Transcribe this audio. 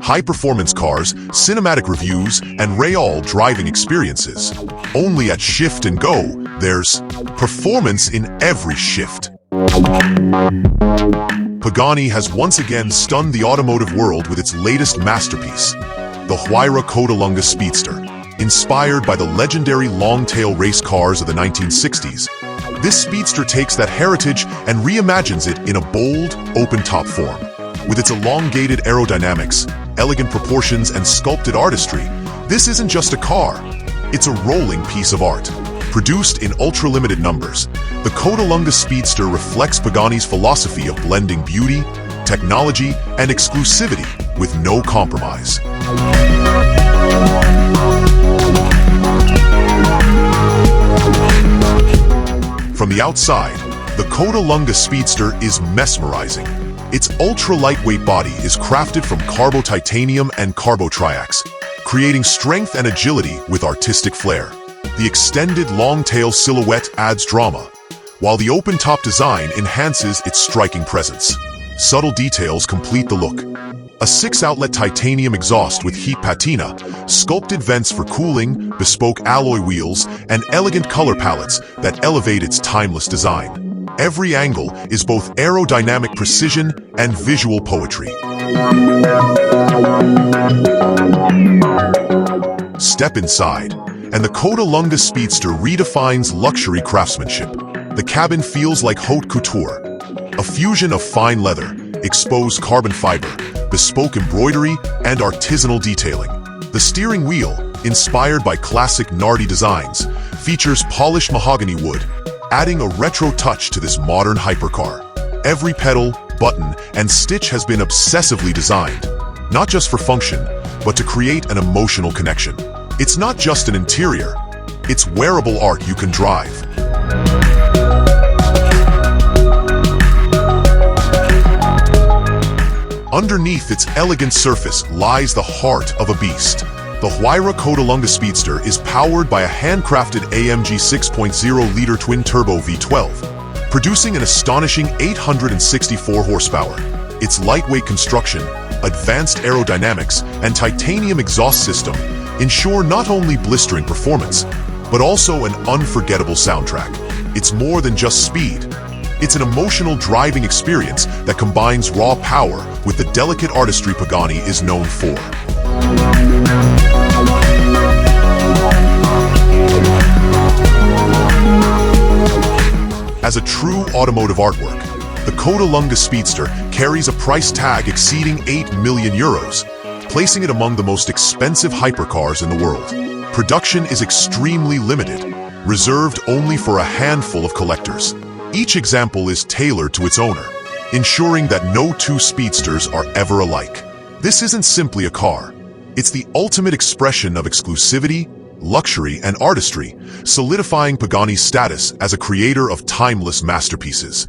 High-performance cars, cinematic reviews, and real driving experiences. Only at Shift & Go, there's performance in every shift. Pagani has once again stunned the automotive world with its latest masterpiece, the Huayra Codalunga Speedster. Inspired by the legendary long-tail race cars of the 1960s, this speedster takes that heritage and reimagines it in a bold, open-top form. With its elongated aerodynamics, elegant proportions, and sculpted artistry, this isn't just a car, it's a rolling piece of art. Produced in ultra-limited numbers, the Codalunga Speedster reflects Pagani's philosophy of blending beauty, technology, and exclusivity with no compromise. From the outside, the Codalunga Speedster is mesmerizing. Its ultra-lightweight body is crafted from Carbo-Titanium and Carbo-Triax, creating strength and agility with artistic flair. The extended long-tail silhouette adds drama, while the open-top design enhances its striking presence. Subtle details complete the look. A 6-outlet titanium exhaust with heat patina, sculpted vents for cooling, bespoke alloy wheels, and elegant color palettes that elevate its timeless design. Every angle is both aerodynamic precision and visual poetry. Step inside, and the Codalunga Speedster redefines luxury craftsmanship. The cabin feels like haute couture, a fusion of fine leather, exposed carbon fiber, bespoke embroidery, and artisanal detailing. The steering wheel, inspired by classic Nardi designs, features polished mahogany wood, adding a retro touch to this modern hypercar. Every pedal, button, and stitch has been obsessively designed, not just for function, but to create an emotional connection. It's not just an interior, it's wearable art you can drive. Underneath its elegant surface lies the heart of a beast. The Huayra Codalunga Speedster is powered by a handcrafted AMG 6.0-liter twin-turbo V12, producing an astonishing 864 horsepower. Its lightweight construction, advanced aerodynamics, and titanium exhaust system ensure not only blistering performance, but also an unforgettable soundtrack. It's more than just speed. It's an emotional driving experience that combines raw power with the delicate artistry Pagani is known for. As a true automotive artwork, the Codalunga Speedster carries a price tag exceeding 8 million euros, placing it among the most expensive hypercars in the world. Production is extremely limited, reserved only for a handful of collectors. Each example is tailored to its owner, ensuring that no two speedsters are ever alike. This isn't simply a car. It's the ultimate expression of exclusivity, luxury, and artistry, solidifying Pagani's status as a creator of timeless masterpieces.